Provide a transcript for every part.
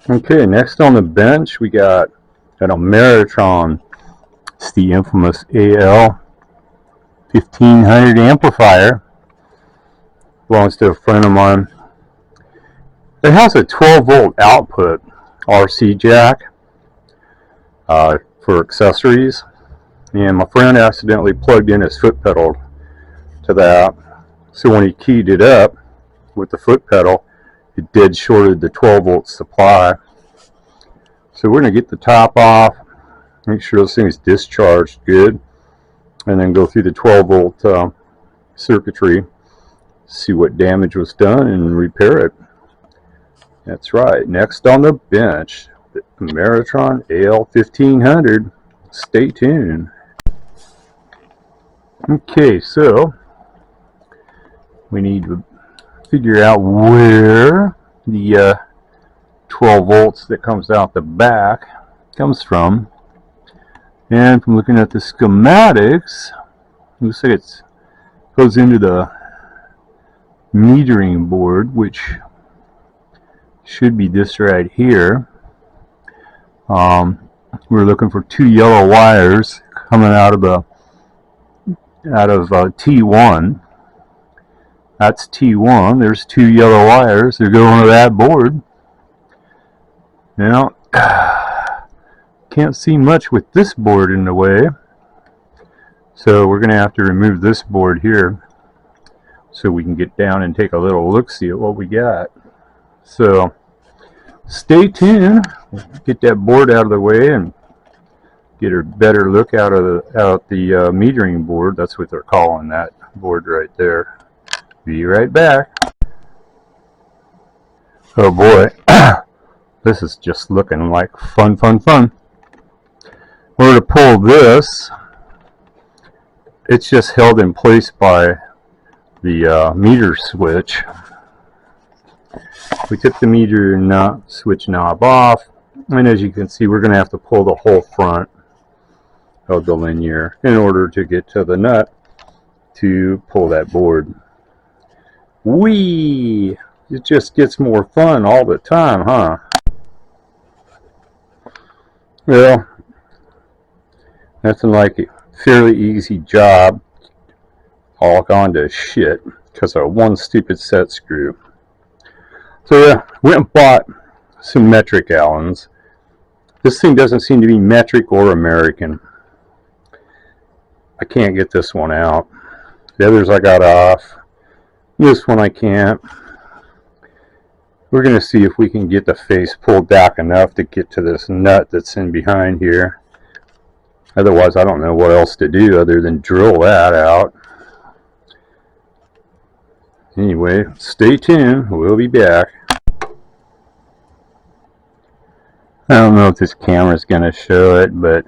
Okay, next on the bench we got an Ameritron. It's the infamous al-1500 amplifier. Belongs to a friend of mine. It has a 12-volt output RC jack for accessories, and my friend accidentally plugged in his foot pedal to that. So when he keyed it up with the foot pedal, it dead shorted the 12-volt supply. So we're going to get the top off, make sure this thing is discharged good, and then go through the 12-volt circuitry, see what damage was done, and repair it. That's right. Next on the bench, the Ameritron al-1500. Stay tuned. Okay, so we need to figure out where the 12 volts that comes out the back comes from. And from looking at the schematics, it looks like it goes into the metering board, which should be this right here. We're looking for two yellow wires coming out of T1. That's T1. There's two yellow wires. They're going to that board. Now, can't see much with this board in the way, so we're going to have to remove this board here so we can get down and take a little look-see at what we got. So stay tuned. We'll get that board out of the way and get a better look out the metering board. That's what they're calling that board right there. Be right back. Oh boy, this is just looking like fun. We're to pull this. It's just held in place by the meter switch. We took the meter switch knob off, and as you can see, we're going to have to pull the whole front of the linear in order to get to the nut to pull that board. Whee! It just gets more fun all the time, huh? Well, nothing like a fairly easy job all gone to shit because of one stupid set screw. So yeah, went and bought some metric Allens. This thing doesn't seem to be metric or American. I can't get this one out. The others I got off. This one I can't. We're going to see if we can get the face pulled back enough to get to this nut that's in behind here. Otherwise, I don't know what else to do other than drill that out. Anyway, stay tuned. We'll be back. I don't know if this camera's going to show it, but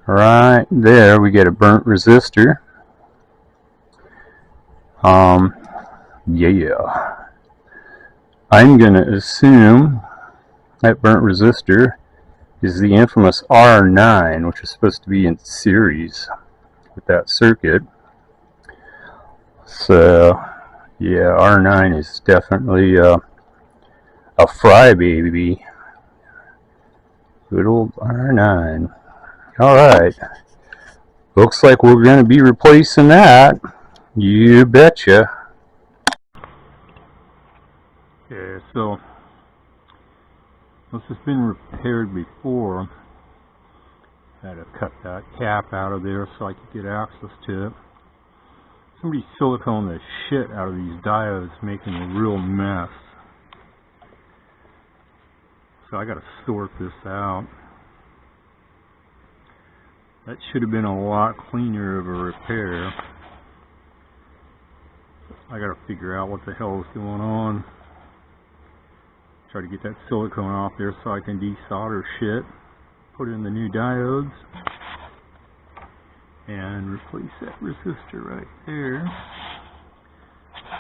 right there we get a burnt resistor. Yeah. I'm going to assume that burnt resistor is the infamous R9, which is supposed to be in series with that circuit. So, yeah, R9 is definitely a fry baby. Good old R9. Alright. Looks like we're going to be replacing that. You betcha. Okay, so this has been repaired before. I had to cut that cap out of there so I could get access to it. Somebody siliconed the shit out of these diodes, making a real mess. So I gotta sort this out. That should have been a lot cleaner of a repair. I gotta figure out what the hell is going on. Try to get that silicone off there so I can desolder shit. Put in the new diodes. And replace that resistor right there.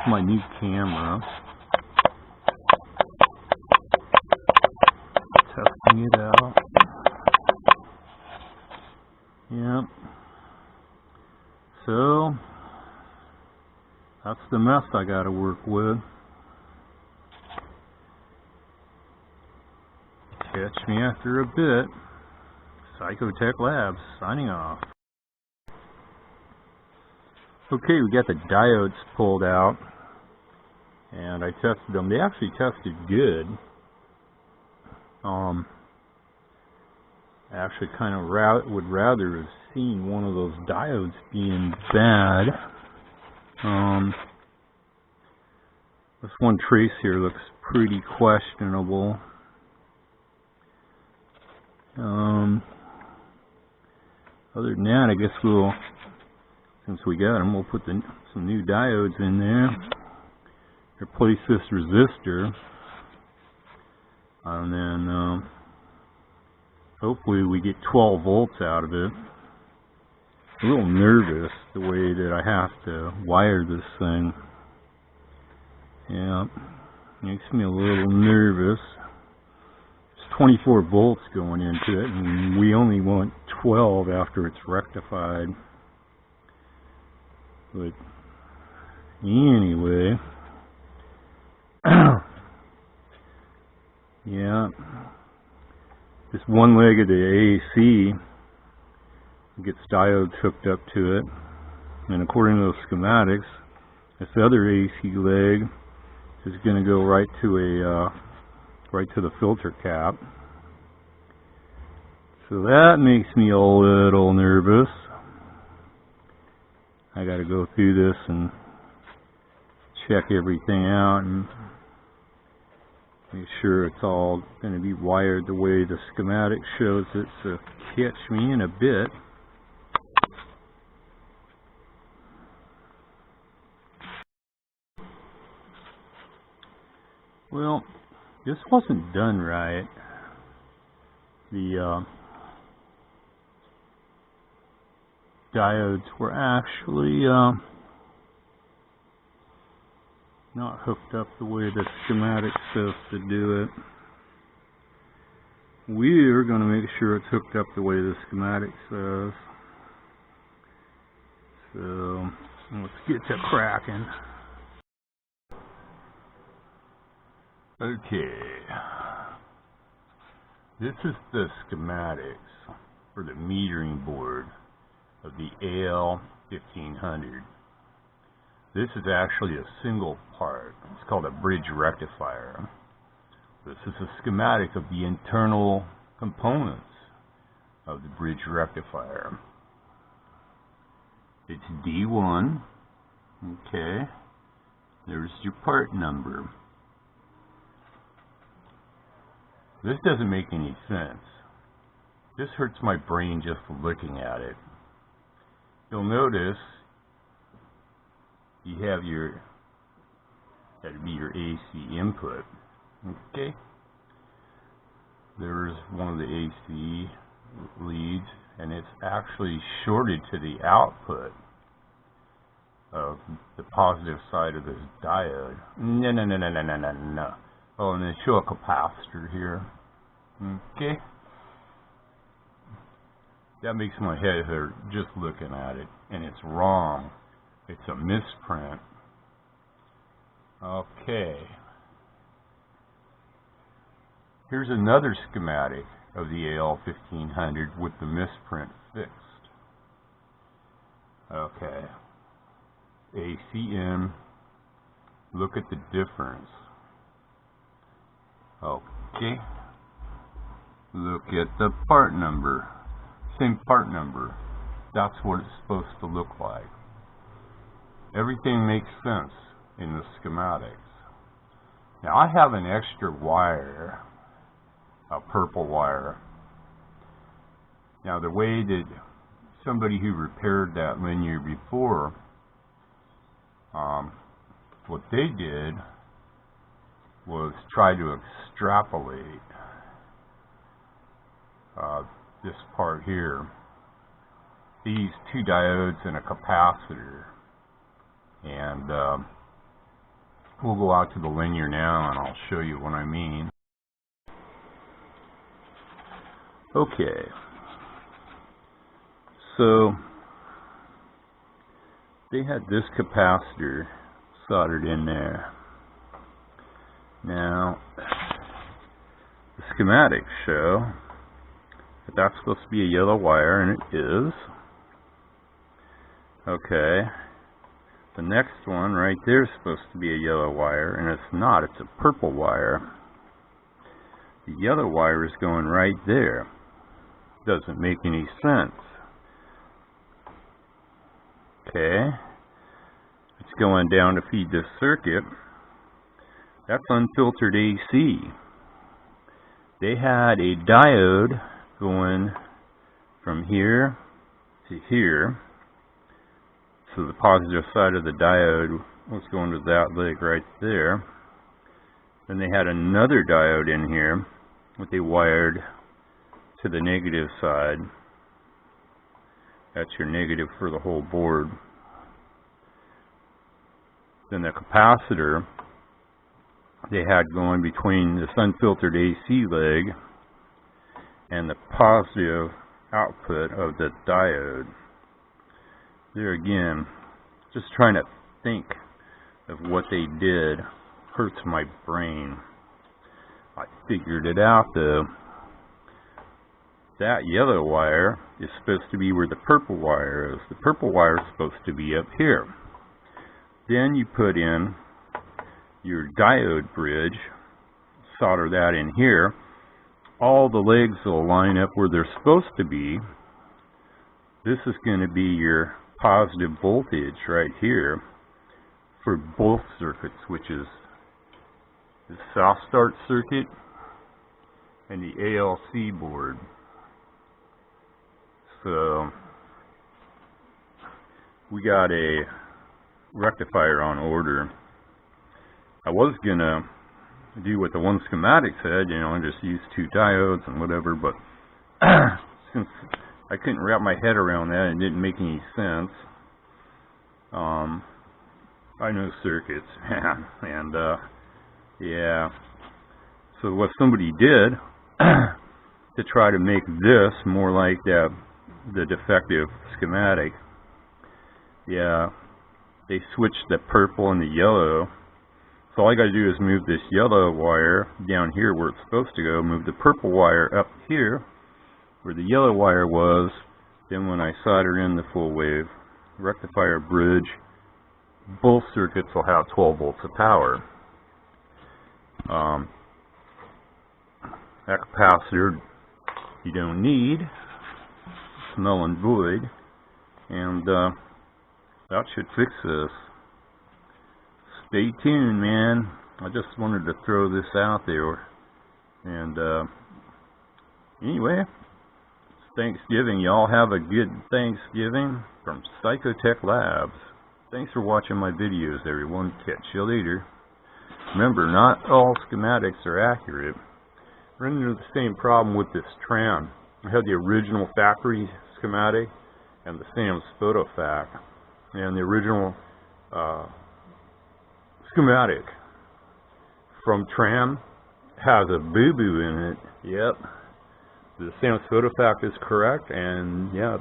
My new camera. Testing it out. Yep. So that's the mess I gotta work with. Catch me after a bit. Psychotech Labs signing off. Okay, we got the diodes pulled out, and I tested them. They actually tested good. I actually kind of would rather have seen one of those diodes being bad. This one trace here looks pretty questionable. Other than that, I guess we'll, since we got them, we'll put some new diodes in there. Replace this resistor, and then hopefully we get 12 volts out of it. I'm a little nervous the way that I have to wire this thing. Yeah, makes me a little nervous. There's 24 volts going into it, and we only want 12 after it's rectified. But anyway, yeah, this one leg of the AC gets diodes hooked up to it, and according to the schematics, this other AC leg is going to go right to the filter cap. So that makes me a little nervous. I got to go through this and check everything out and make sure it's all going to be wired the way the schematic shows it. So catch me in a bit. Well, this wasn't done right. The diodes were actually not hooked up the way the schematic says to do it. We're going to make sure it's hooked up the way the schematic says. So let's get to cracking. Okay, this is the schematics for the metering board of the al-1500. This is actually a single part. It's called a bridge rectifier. This is a schematic of the internal components of the bridge rectifier. It's D1. Okay, there's your part number. This doesn't make any sense. This hurts my brain just looking at it. You'll notice you have that'd be your AC input. Okay? There's one of the AC leads, and it's actually shorted to the output of the positive side of this diode. No. Oh, and then show a capacitor here. Okay? That makes my head hurt just looking at it. And it's wrong. It's a misprint. Okay. Here's another schematic of the al-1500 with the misprint fixed. Okay. ACM. Look at the difference. Okay. Look at the part number. Same part number. That's what it's supposed to look like. Everything makes sense in the schematics. Now I have an extra wire, a purple wire. Now the way that somebody who repaired that linear before, what they did was try to extrapolate this part here, these two diodes and a capacitor, and we'll go out to the linear now and I'll show you what I mean. Okay, so they had this capacitor soldered in there. Now, the schematics show that that's supposed to be a yellow wire, and it is. Okay. The next one right there is supposed to be a yellow wire, and it's not. It's a purple wire. The yellow wire is going right there. Doesn't make any sense. Okay. It's going down to feed this circuit. That's unfiltered AC. They had a diode going from here to here. So the positive side of the diode was going to that leg right there. Then they had another diode in here that they wired to the negative side. That's your negative for the whole board. Then the capacitor they had going between this unfiltered AC leg and the positive output of the diode. There again, just trying to think of what they did hurts my brain. I figured it out though. That yellow wire is supposed to be where the purple wire is. The purple wire is supposed to be up here. Then you put in your diode bridge, solder that in here. All the legs will line up where they're supposed to be. This is going to be your positive voltage right here for both circuits, which is the soft start circuit and the ALC board. So we got a rectifier on order. I was gonna do what the one schematic said, you know, and just use 2 diodes and whatever, but since I couldn't wrap my head around that, it didn't make any sense. I know circuits, and yeah. So what somebody did to try to make this more like the defective schematic, yeah, they switched the purple and the yellow. So all I got to do is move this yellow wire down here where it's supposed to go, move the purple wire up here where the yellow wire was. Then when I solder in the full wave rectifier bridge, both circuits will have 12 volts of power. That capacitor you don't need. It's null and void, and that should fix this. Stay tuned, man. I just wanted to throw this out there. And anyway, it's Thanksgiving. Y'all have a good Thanksgiving from Psychotech Labs. Thanks for watching my videos, everyone. Catch you later. Remember, not all schematics are accurate. Run into the same problem with this tram. I had the original factory schematic and the Sam's photo fac, and the original schematic from tram has a boo-boo in it. Yep, the Sam's photo fac is correct, and yeah,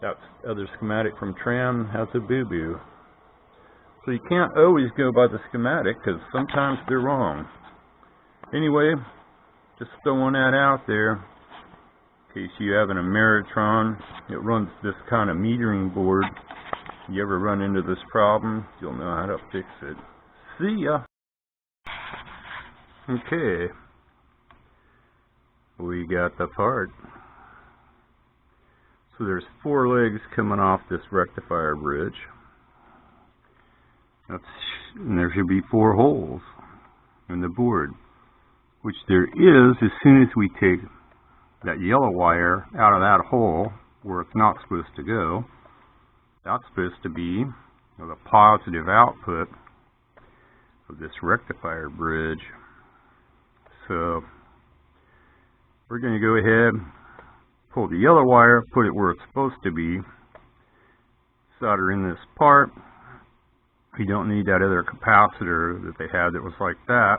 that other schematic from tram has a boo-boo. So you can't always go by the schematic because sometimes they're wrong. Anyway, just throwing that out there in case you have an Ameritron. It runs this kind of metering board. If you ever run into this problem, you'll know how to fix it. See ya! Okay, we got the part. So there's 4 legs coming off this rectifier bridge. And there should be 4 holes in the board, which there is as soon as we take that yellow wire out of that hole where it's not supposed to go. That's supposed to be the positive output of this rectifier bridge. So we're going to go ahead, pull the yellow wire, put it where it's supposed to be, solder in this part. You don't need that other capacitor that they had that was like that,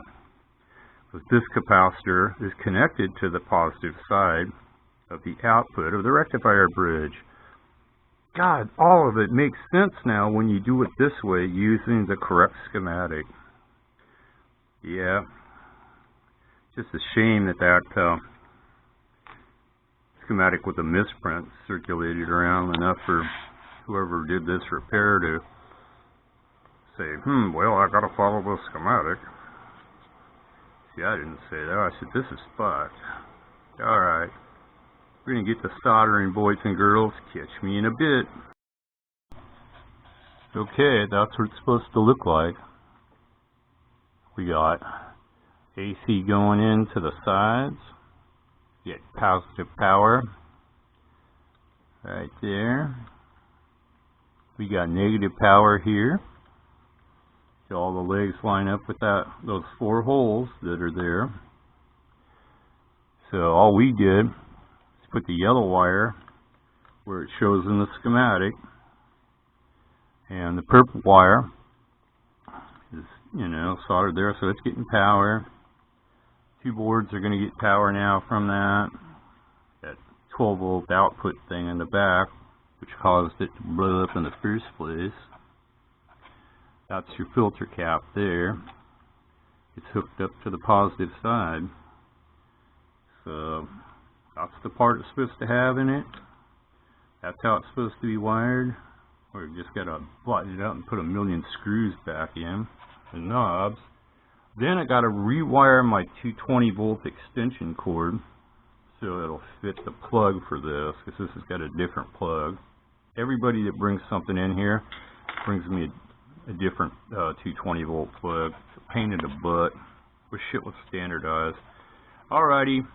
because this capacitor is connected to the positive side of the output of the rectifier bridge. God, all of it makes sense now when you do it this way using the correct schematic. Yeah, Just a shame that that schematic with a misprint circulated around enough for whoever did this repair to say, well, I gotta follow the schematic. See, I didn't say that. I said, this is fucked. Alright. We're gonna get to soldering, boys and girls. Catch me in a bit. Okay, that's what it's supposed to look like. We got AC going into the sides. Get positive power right there. We got negative power here. So all the legs line up with those 4 holes that are there. So all we did is put the yellow wire where it shows in the schematic, and the purple wire is, soldered there, so it's getting power. 2 boards are going to get power now from that 12 volt output thing in the back, which caused it to blow up in the first place. That's your filter cap there. It's hooked up to the positive side. So that's the part it's supposed to have in it. That's how it's supposed to be wired. We've just got to button it up and put a million screws back in, the knobs. Then I got to rewire my 220 volt extension cord so it'll fit the plug for this, because this has got a different plug. Everybody that brings something in here brings me a different 220 volt plug. It's a pain in the butt. Wish shit was standardized. Alrighty,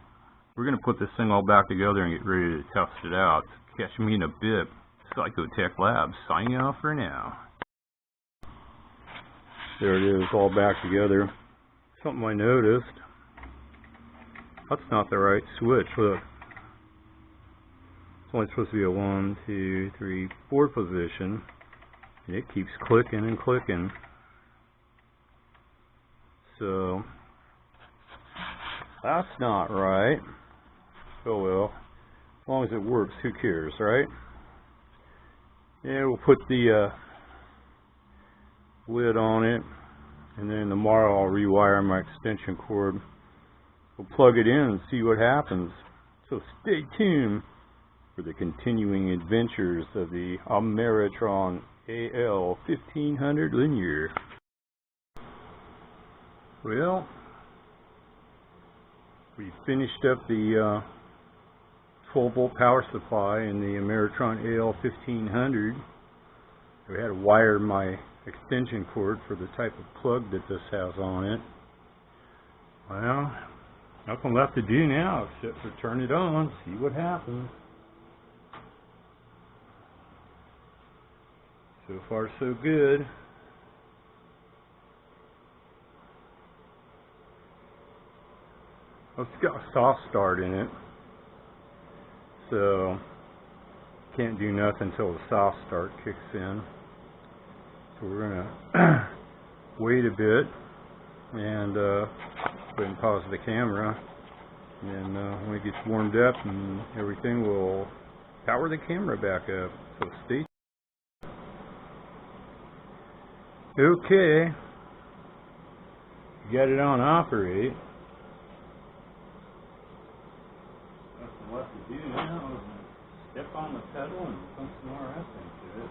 we're going to put this thing all back together and get ready to test it out. Catch me in a bit. Psychotech Labs signing off for now. There it is, all back together. Something I noticed. That's not the right switch. Look. It's only supposed to be a 1, 2, 3, 4 position. And it keeps clicking and clicking. So that's not right. Oh well. As long as it works, who cares, right? Yeah, we'll put the lid on it, and then tomorrow I'll rewire my extension cord. We'll plug it in and see what happens. So stay tuned for the continuing adventures of the Ameritron al-1500 linear. Well, we finished up the 12 volt power supply in the Ameritron al-1500. I had to wire my extension cord for the type of plug that this has on it. Well, nothing left to do now except for turn it on, see what happens. So far so good. It's got a soft start in it, so can't do nothing until the soft start kicks in. So we're gonna wait a bit and go ahead and pause the camera, and when it gets warmed up and everything, we'll power the camera back up. So stay tuned. Okay, got it on operate. Nothing left to do now is step on the pedal and pump some more up into it.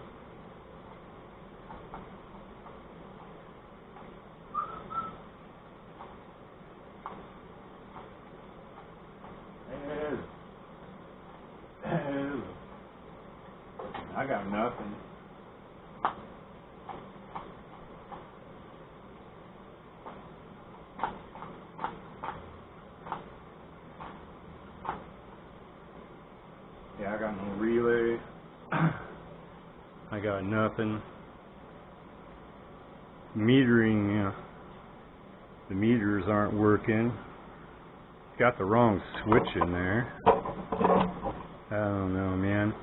I got nothing. Yeah, I got no relay. I got nothing. Metering, the meters aren't working. Got the wrong switch in there. I don't know, man.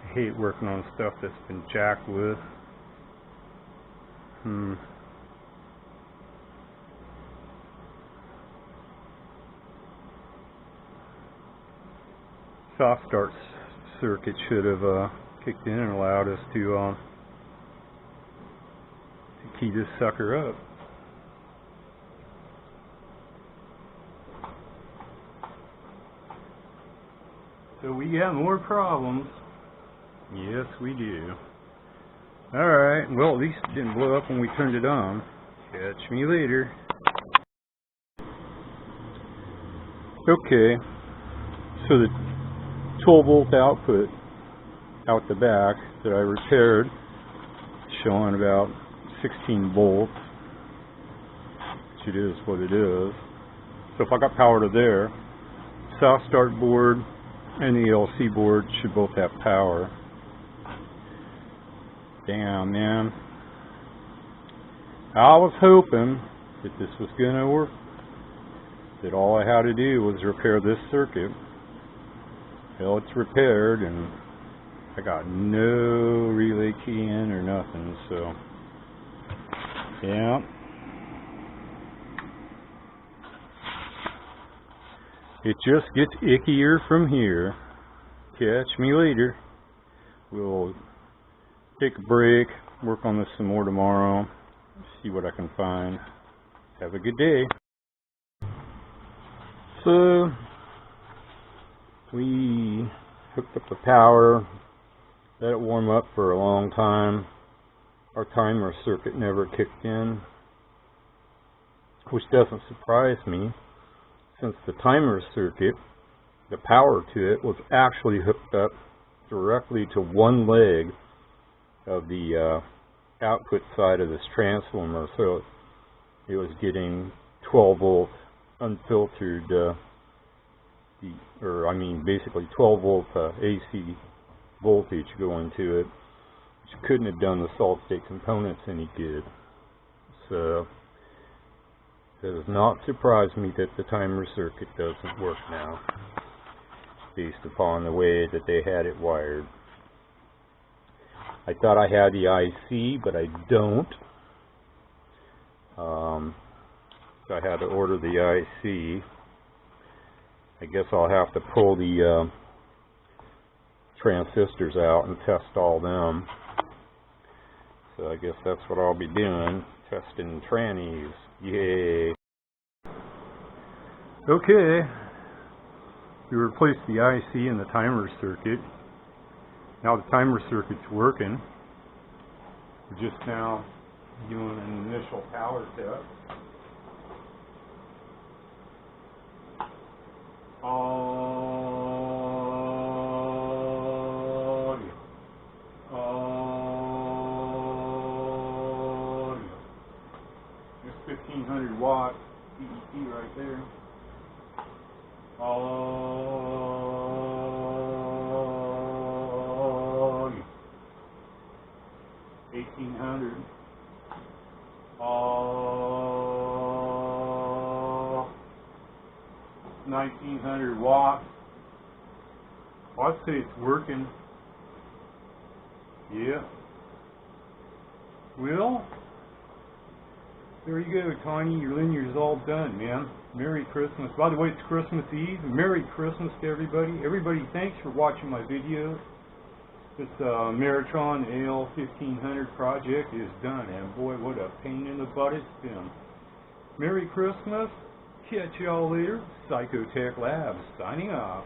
I hate working on stuff that's been jacked with. Soft start circuit should have kicked in and allowed us to key this sucker up. So we got more problems. Yes, we do. Alright, well at least it didn't blow up when we turned it on. Catch me later. Okay, so the 12 volt output out the back that I repaired, showing about 16 volts, which it is what it is. So if I got power to there, soft start board and the LC board should both have power. Damn, man. I was hoping that this was gonna work, that all I had to do was repair this circuit. Well, it's repaired and I got no relay key in or nothing, so yeah. It just gets ickier from here. Catch me later. We'll take a break, work on this some more tomorrow, see what I can find. Have a good day. So we hooked up the power, let it warm up for a long time. Our timer circuit never kicked in, which doesn't surprise me, since the timer circuit, the power to it was actually hooked up directly to one leg of the output side of this transformer, so it was getting 12 volt unfiltered, basically 12 volt AC voltage going to it, which couldn't have done the solid state components any good. So it does not surprise me that the timer circuit doesn't work now, based upon the way that they had it wired. I thought I had the IC, but I don't. So I had to order the IC. I guess I'll have to pull the transistors out and test all them. So I guess that's what I'll be doing, testing trannies. Yay! Okay, we replaced the IC in the timer circuit. Now the timer circuit's working. We're just now doing an initial power test. There's 1500 watt DEC right there. 1800. 1900 watts. Well, I'd say it's working. Yeah. Well, there you go, Tiny. Your linear's all done, man. Merry Christmas. By the way, it's Christmas Eve. Merry Christmas to everybody. Everybody, thanks for watching my video. This Ameritron al-1500 project is done, and boy, what a pain in the butt it's been. Merry Christmas. Catch y'all later. Psychotech Labs signing off.